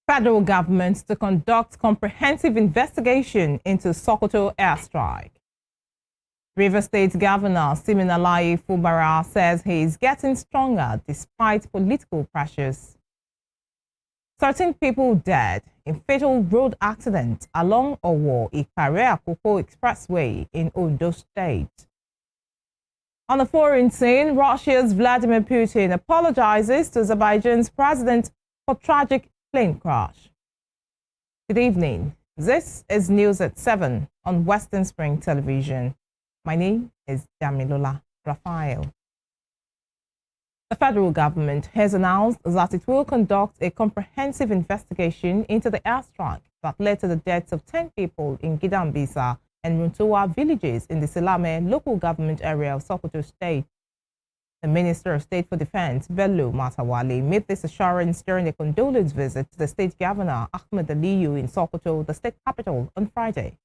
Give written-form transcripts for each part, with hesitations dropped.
Federal government to conduct comprehensive investigation into Sokoto airstrike. Rivers State Governor Siminalayi Fubara says he is getting stronger despite political pressures. 13 people dead in fatal road accident along Owo-Ikare-Akoko Expressway in Ondo State. On the foreign scene, Russia's Vladimir Putin apologizes to Azerbaijan's president for tragic plane crash. Good evening. This is News at 7 on Western Spring Television. My name is Damilola Raphael. The federal government has announced that it will conduct a comprehensive investigation into the airstrike that led to the deaths of 10 people in Gidambisa and Runtowa villages in the Silame local government area of Sokoto State. The Minister of State for Defense, Bello Matawalle, made this assurance during a condolence visit to the state governor, Ahmed Aliyu, in Sokoto, the state capital, on Friday.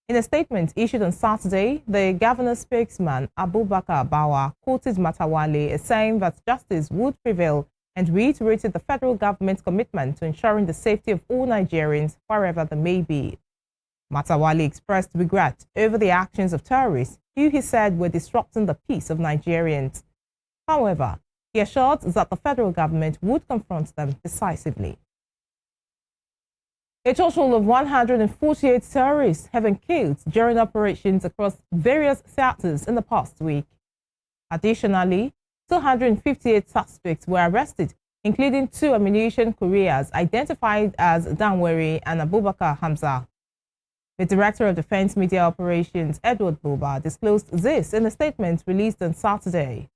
In a statement issued on Saturday, the governor's spokesman, Abubakar Bawa, quoted Matawalle as saying that justice would prevail and reiterated the federal government's commitment to ensuring the safety of all Nigerians wherever they may be. Matawalle expressed regret over the actions of terrorists who he said were disrupting the peace of Nigerians. However, he assured that the federal government would confront them decisively. A total of 148 terrorists have been killed during operations across various sectors in the past week. Additionally, 258 suspects were arrested, including 2 ammunition couriers identified as Danweri and Abubakar Hamza. The Director of Defense Media Operations, Edward Buba, disclosed this in a statement released on Saturday.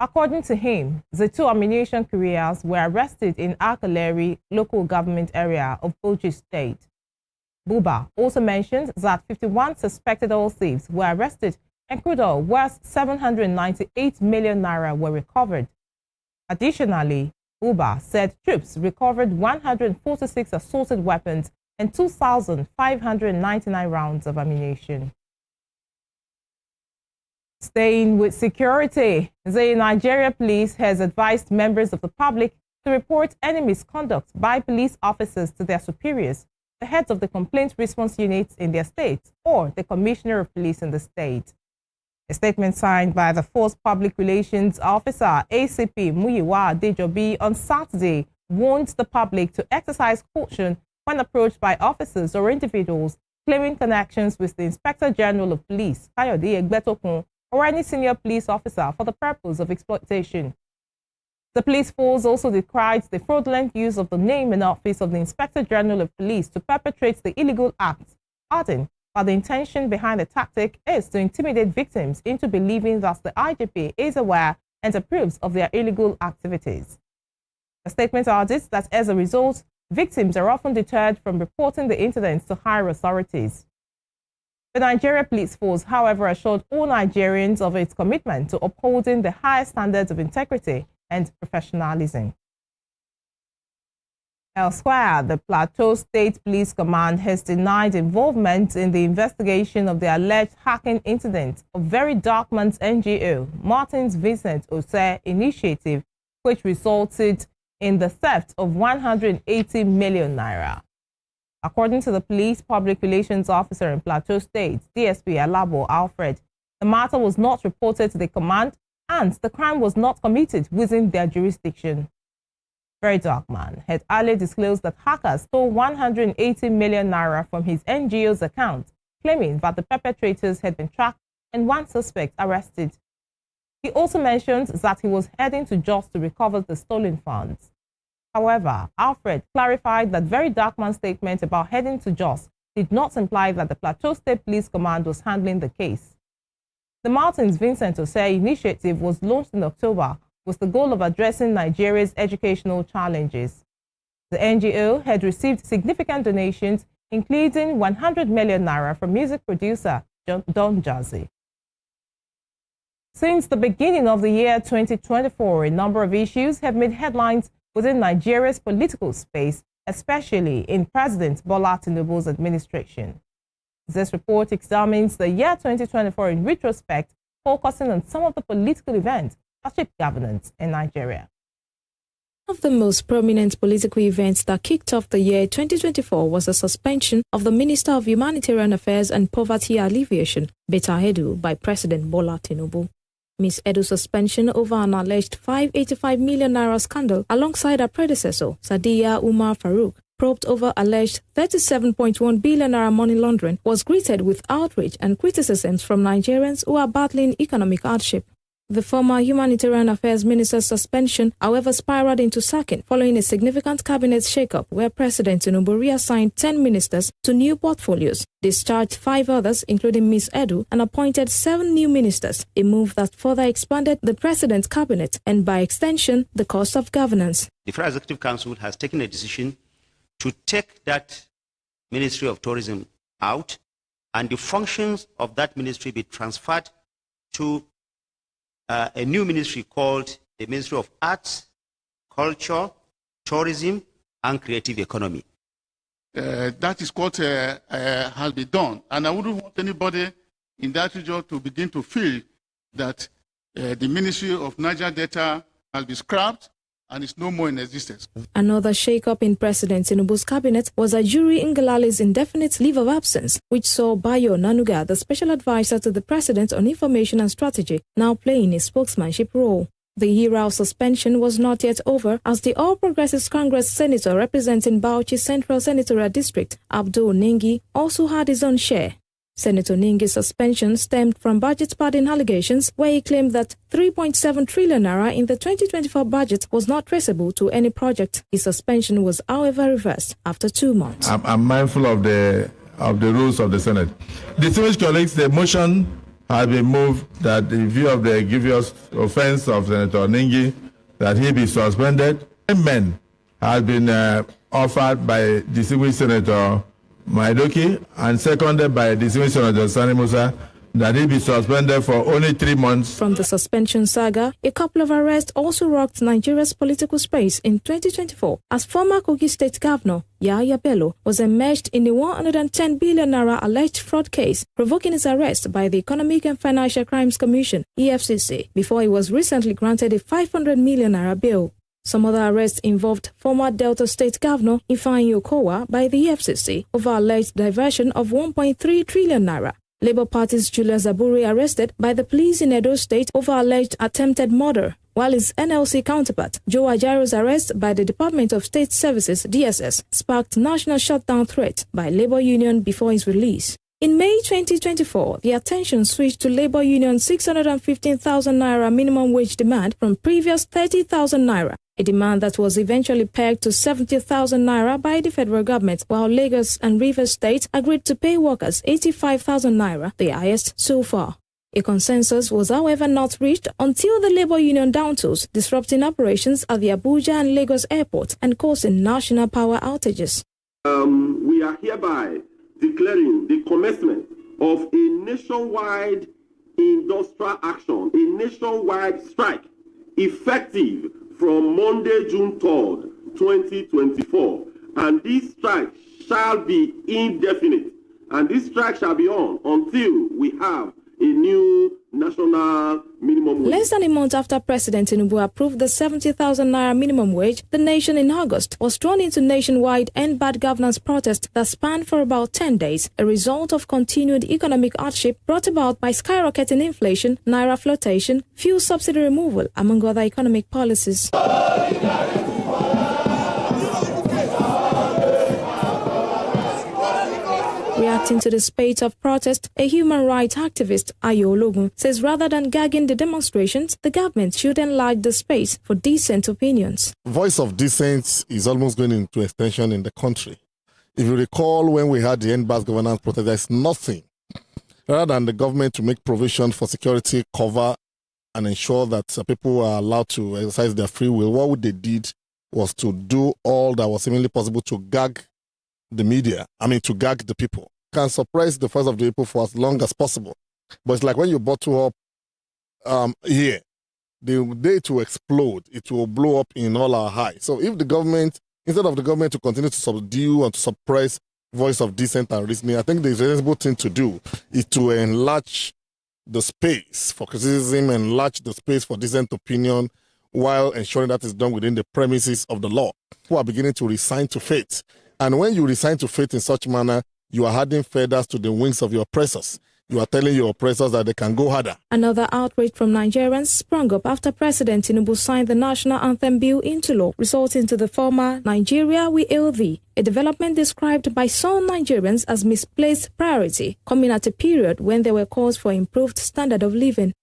According to him, the 2 ammunition couriers were arrested in Akaleri local government area of Bauchi State. Buba also mentioned that 51 suspected oil thieves were arrested and crude oil worth 798 million naira were recovered. Additionally, Buba said troops recovered 146 assaulted weapons and 2,599 rounds of ammunition. Staying with security, the Nigeria police has advised members of the public to report any misconduct by police officers to their superiors, the heads of the complaint response units in their state, or the commissioner of police in the state. A statement signed by the Force Public Relations Officer, ACP Muyiwa Adejobi, on Saturday warned the public to exercise caution when approached by officers or individuals claiming connections with the Inspector General of Police, Kayode Egbetokun, or any senior police officer for the purpose of exploitation. The police force also decried the fraudulent use of the name and office of the Inspector General of Police to perpetrate the illegal act, adding that the intention behind the tactic is to intimidate victims into believing that the IGP is aware and approves of their illegal activities. The statement adds that as a result, victims are often deterred from reporting the incidents to higher authorities. The Nigeria Police Force, however, assured all Nigerians of its commitment to upholding the highest standards of integrity and professionalism. Elsewhere, the Plateau State Police Command has denied involvement in the investigation of the alleged hacking incident of Very Dark Man's NGO, Martins Vincent Ose Initiative, which resulted in the theft of 180 million naira. According to the police public relations officer in Plateau State, DSP Alabo Alfred, the matter was not reported to the command and the crime was not committed within their jurisdiction. Very Dark Man had earlier disclosed that hackers stole 180 million naira from his NGO's account, claiming that the perpetrators had been tracked and 1 suspect arrested. He also mentioned that he was heading to Jos to recover the stolen funds. However, Alfred clarified that Very Dark Man's statement about heading to Jos did not imply that the Plateau State Police Command was handling the case. The Martins Vincent Ose Initiative was launched in October with the goal of addressing Nigeria's educational challenges. The NGO had received significant donations, including 100 million naira from music producer Don Jazzy. Since the beginning of the year 2024, a number of issues have made headlines within Nigeria's political space, especially in President Bola Tinubu's administration. This report examines the year 2024 in retrospect, focusing on some of the political events that shaped governance in Nigeria. One of the most prominent political events that kicked off the year 2024 was the suspension of the Minister of Humanitarian Affairs and Poverty Alleviation, Betta Edu, by President Bola Tinubu. Ms. Edu's suspension over an alleged 585 million naira scandal alongside her predecessor, Sadiya Umar Farouk, probed over alleged 37.1 billion naira money laundering, was greeted with outrage and criticisms from Nigerians who are battling economic hardship. The former Humanitarian Affairs Minister's suspension, however, spiraled into sacking following a significant cabinet shakeup where President Tinubu reassigned 10 ministers to new portfolios, discharged 5 others, including Ms. Edu, and appointed 7 new ministers, a move that further expanded the president's cabinet and, by extension, the cost of governance. The Federal Executive Council has taken a decision to take that Ministry of Tourism out and the functions of that ministry be transferred to a new ministry called the Ministry of Arts, Culture, Tourism, and Creative Economy. That is what has been done. And I wouldn't want anybody in that region to begin to feel that the Ministry of Niger Delta has been scrapped and is no more in existence. Another shake-up in President Tinubu's cabinet was Ajuri Ngelale's indefinite leave of absence, which saw Bayo Nanuga, the special advisor to the president on information and strategy, now playing a spokesmanship role. The era of suspension was not yet over, as the All Progressives Congress senator representing Bauchi Central Senatorial District, Abdul Nengi, also had his own share. Senator Nengi's suspension stemmed from budget padding allegations, where he claimed that 3.7 trillion naira in the 2024 budget was not traceable to any project. His suspension was, however, reversed after 2 months. I'm mindful of the rules of the Senate. Distinguished colleagues, the motion has been moved that in view of the grievous offense of Senator Nengi, that he be suspended. Amendment has been offered by distinguished Senator Maidoki and seconded by distinguished Senator Sani Musa, that he be suspended for only 3 months. From the suspension saga, a couple of arrests also rocked Nigeria's political space in 2024, as former Kogi State Governor Yahaya Bello was enmeshed in a 110 billion naira alleged fraud case, provoking his arrest by the Economic and Financial Crimes Commission (EFCC) before he was recently granted a 500 million naira bail. Some other arrests involved former Delta State Governor Ifeanyi Okowa by the EFCC over alleged diversion of 1.3 trillion naira. Labour Party's Julius Aburi arrested by the police in Edo State over alleged attempted murder, while his NLC counterpart, Joe Ajaro's arrest by the Department of State Services (DSS) sparked national shutdown threat by Labour Union before his release. In May 2024, the attention switched to Labour Union's 615,000 naira minimum wage demand from previous 30,000 naira, a demand that was eventually pegged to 70,000 naira by the federal government, while Lagos and Rivers State agreed to pay workers 85,000 naira, the highest so far. A consensus was, however, not reached until the Labour Union down tools, disrupting operations at the Abuja and Lagos airport and causing national power outages. We are hereby declaring the commencement of a nationwide industrial action, a nationwide strike, effective from Monday, June 3rd, 2024. And this strike shall be indefinite. And this strike shall be on until we have a new national minimum wage. Less than a month after President Tinubu approved the 70,000 naira minimum wage, the nation in August was drawn into nationwide end bad governance protests that spanned for about 10 days, a result of continued economic hardship brought about by skyrocketing inflation, naira flotation, fuel subsidy removal, among other economic policies. Reacting to the spate of protest, a human rights activist, Ayo Ologun, says rather than gagging the demonstrations, the government should enlarge the space for decent opinions. Voice of dissent is almost going into extension in the country. If you recall, when we had the end-bad governance protest, there's nothing rather than the government to make provision for security, cover, and ensure that people are allowed to exercise their free will. What they did was to do all that was seemingly possible to gag the media, to gag the people. Can suppress the voice of the people for as long as possible. But it's like when you bottle up here, the day it will explode, it will blow up in all our eyes. So if the government, instead of the government to continue to subdue and to suppress voice of dissent and reasoning, I think the reasonable thing to do is to enlarge the space for criticism, enlarge the space for decent opinion, while ensuring that it's done within the premises of the law, who are beginning to resign to fate. And when you resign to fate in such manner, you are adding feathers to the wings of your oppressors. You are telling your oppressors that they can go harder. Another outrage from Nigerians sprung up after President Tinubu signed the National Anthem Bill into law, resulting to the former Nigeria We Hail Thee, a development described by some Nigerians as misplaced priority, coming at a period when there were calls for improved standard of living.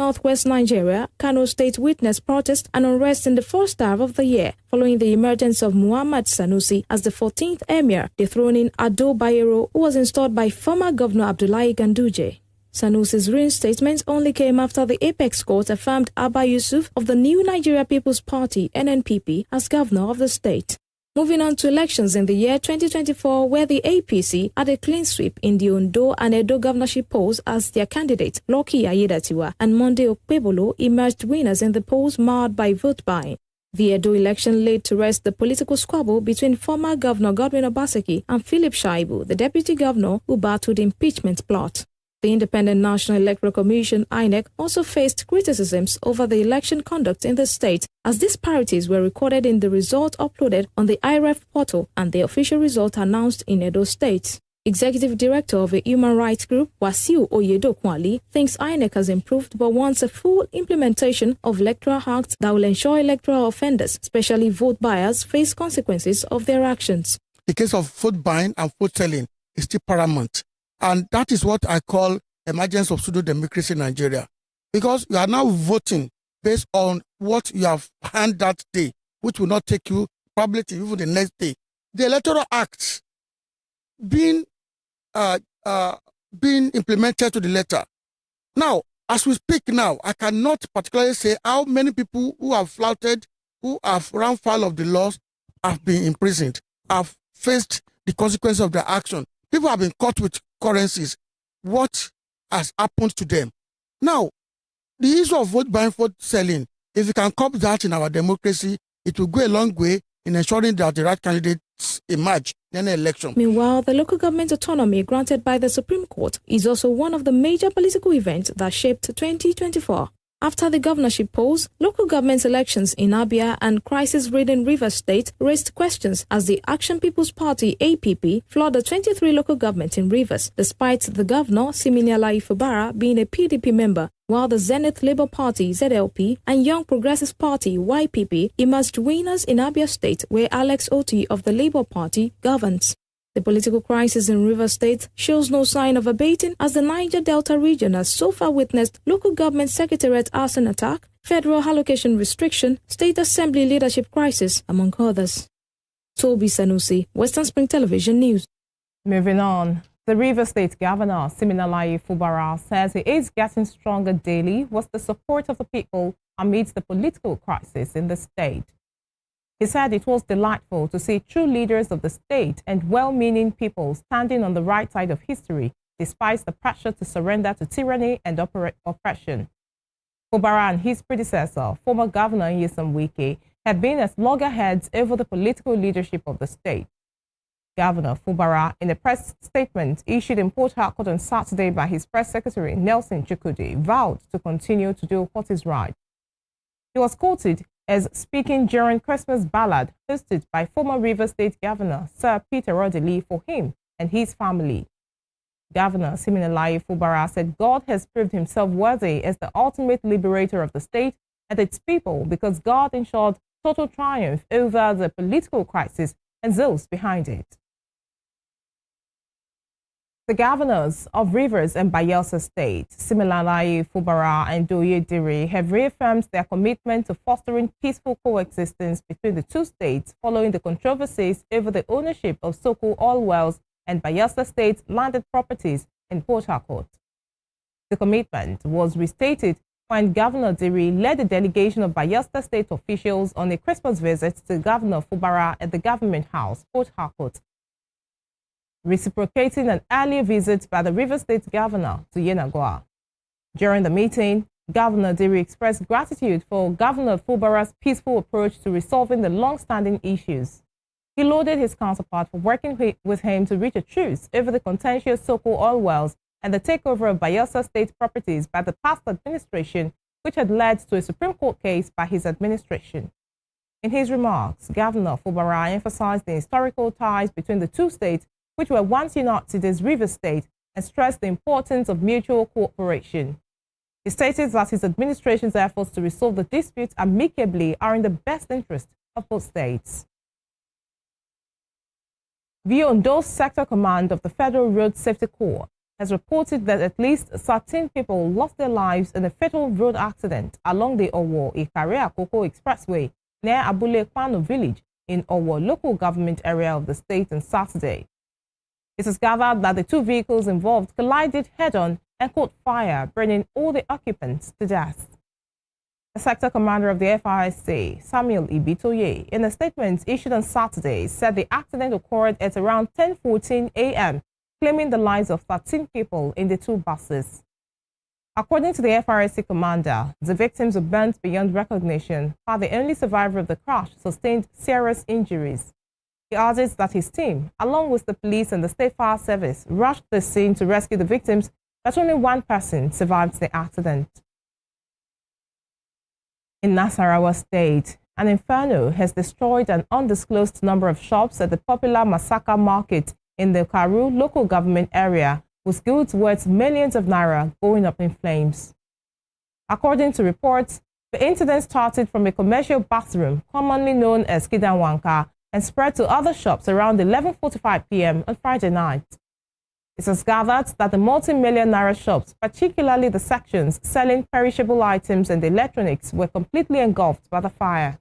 Northwest Nigeria, Kano State witnessed protest and unrest in the first half of the year, following the emergence of Muhammad Sanusi as the 14th emir, dethroning Ado Bayero, who was installed by former Governor Abdullahi Ganduje. Sanusi's reinstatement only came after the Apex Court affirmed Abba Yusuf of the New Nigeria People's Party, NNPP, as governor of the state. Moving on to elections in the year 2024, where the APC had a clean sweep in the Ondo and Edo governorship polls as their candidate, Lucky Ayedatiwa and Monday Okpebolo, emerged winners in the polls marred by vote buying. The Edo election laid to rest the political squabble between former Governor Godwin Obaseki and Philip Shaibu, the deputy governor who battled impeachment plot. The Independent National Electoral Commission, INEC, also faced criticisms over the election conduct in the state, as disparities were recorded in the result uploaded on the IREF portal and the official result announced in Edo State. Executive Director of a human rights group, Wasiu Oyedokwali, thinks INEC has improved but wants a full implementation of electoral acts that will ensure electoral offenders, especially vote buyers, face consequences of their actions. The case of vote buying and vote selling is still paramount. And that is what I call emergence of pseudo-democracy in Nigeria. Because you are now voting based on what you have earned that day, which will not take you probably to even the next day. The Electoral Act being implemented to the letter. Now, as we speak now, I cannot particularly say how many people who have flouted, who have run foul of the laws, have been imprisoned, have faced the consequences of their action. People have been caught with currencies. What has happened to them? Now, the issue of vote buying, vote selling, if we can curb that in our democracy, it will go a long way in ensuring that the right candidates emerge in an election. Meanwhile, the local government autonomy granted by the Supreme Court is also one of the major political events that shaped 2024. After the governorship polls, local government elections in Abia and crisis-ridden Rivers State raised questions as the Action People's Party (APP) floored the 23 local governments in Rivers, despite the governor, Siminalayi Fubara, being a PDP member, while the Zenith Labour Party (ZLP) and Young Progressive Party (YPP) emerged winners in Abia State, where Alex Otti of the Labour Party governs. The political crisis in Rivers State shows no sign of abating as the Niger Delta region has so far witnessed local government secretariat arson attack, federal allocation restriction, state assembly leadership crisis, among others. Toby Sanusi, Western Spring Television News. Moving on, the Rivers State Governor, Siminalayi Fubara, says he is getting stronger daily with the support of the people amidst the political crisis in the state. He said it was delightful to see true leaders of the state and well-meaning people standing on the right side of history, despite the pressure to surrender to tyranny and oppression. Fubara and his predecessor, former Governor Nyesom Wike, had been as loggerheads over the political leadership of the state. Governor Fubara, in a press statement issued in Port Harcourt on Saturday by his press secretary, Nelson Chukwudi, vowed to continue to do what is right. He was quoted as speaking during Christmas ballad hosted by former Rivers State Governor Sir Peter Rodley for him and his family. Governor Siminalayi Fubara said God has proved himself worthy as the ultimate liberator of the state and its people because God ensured total triumph over the political crisis and those behind it. The governors of Rivers and Bayelsa State, Siminalayi Fubara and Doye Diri, have reaffirmed their commitment to fostering peaceful coexistence between the two states following the controversies over the ownership of Soko oil wells and Bayelsa State's landed properties in Port Harcourt. The commitment was restated when Governor Diri led a delegation of Bayelsa State officials on a Christmas visit to Governor Fubara at the Government House, Port Harcourt, reciprocating an earlier visit by the Rivers State Governor to Yenagoa. During the meeting, Governor Diri expressed gratitude for Governor Fubara's peaceful approach to resolving the long-standing issues. He lauded his counterpart for working with him to reach a truce over the contentious Soko oil wells and the takeover of Bayelsa State properties by the past administration, which had led to a Supreme Court case by his administration. In his remarks, Governor Fubara emphasized the historical ties between the two states, which were once united as Rivers State, and stressed the importance of mutual cooperation. He stated that his administration's efforts to resolve the disputes amicably are in the best interest of both states. The Ondo Sector Command of the Federal Road Safety Corps has reported that at least 13 people lost their lives in a fatal road accident along the Owo-Ikare-Akoko Expressway near Abule Kwano village in Owo local government area of the state on Saturday. It is gathered that the two vehicles involved collided head-on and caught fire, burning all the occupants to death. The sector commander of the FRSA, Samuel Ibitoye, in a statement issued on Saturday, said the accident occurred at around 10:14 a.m., claiming the lives of 13 people in the two buses. According to the FRSC commander, the victims were burnt beyond recognition, while the only survivor of the crash sustained serious injuries. He added that his team, along with the police and the State Fire Service, rushed the scene to rescue the victims, but only one person survived the accident. In Nasarawa State, an inferno has destroyed an undisclosed number of shops at the popular Masaka Market in the Karu local government area, with goods worth millions of naira going up in flames. According to reports, the incident started from a commercial bathroom commonly known as Kidanwanka and spread to other shops around 11:45 p.m. on Friday night. It was gathered that the multi-million naira shops, particularly the sections selling perishable items and electronics, were completely engulfed by the fire.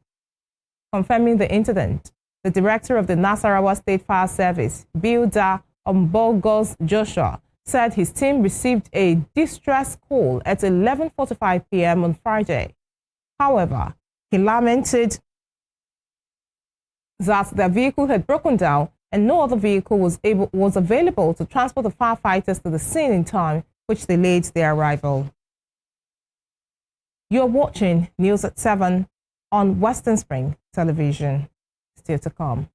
Confirming the incident, the director of the Nasarawa State Fire Service, Bilda Ombogos Joshua, said his team received a distress call at 11:45 p.m. on Friday. However, he lamented that their vehicle had broken down and no other vehicle was available to transport the firefighters to the scene in time, which delayed their arrival. You're watching News at 7 on Western Spring Television. Still to come.